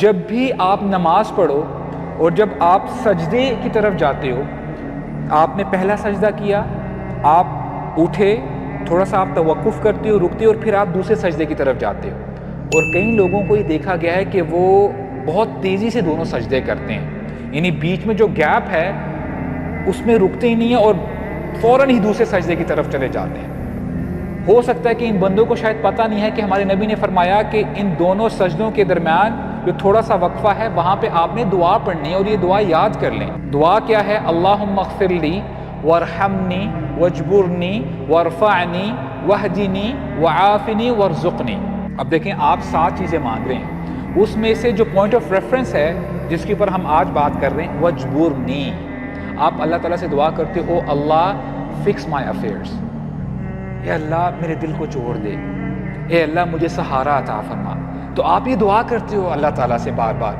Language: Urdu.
جب بھی آپ نماز پڑھو اور جب آپ سجدے کی طرف جاتے ہو، آپ نے پہلا سجدہ کیا، آپ اٹھے، تھوڑا سا آپ توقف کرتے ہو، رکتے ہو، اور پھر آپ دوسرے سجدے کی طرف جاتے ہو. اور کئی لوگوں کو یہ دیکھا گیا ہے کہ وہ بہت تیزی سے دونوں سجدے کرتے ہیں، یعنی بیچ میں جو گیپ ہے اس میں رکتے ہی نہیں ہیں اور فوراً ہی دوسرے سجدے کی طرف چلے جاتے ہیں. ہو سکتا ہے کہ ان بندوں کو شاید پتہ نہیں ہے کہ ہمارے نبی نے فرمایا کہ ان دونوں سجدوں کے درمیان جو تھوڑا سا وقفہ ہے وہاں پہ آپ نے دعا پڑھنی ہے، اور یہ دعا یاد کر لیں. دعا کیا ہے؟ اللہم اغفر لی وارحمنی واجبرنی وارفعنی واہدنی وعافنی وارزقنی. اب دیکھیں آپ 7 چیزیں مانگ رہے ہیں، اس میں سے جو پوائنٹ آف ریفرنس ہے جس کے اوپر ہم آج بات کر رہے ہیں، واجبرنی. آپ اللہ تعالیٰ سے دعا کرتے ہو اللہ فکس مائی افیئرس، اے اللہ میرے دل کو جوڑ دے، اے اللہ مجھے سہارا عطا فرما. تو آپ یہ دعا کرتے ہو اللہ تعالیٰ سے بار بار.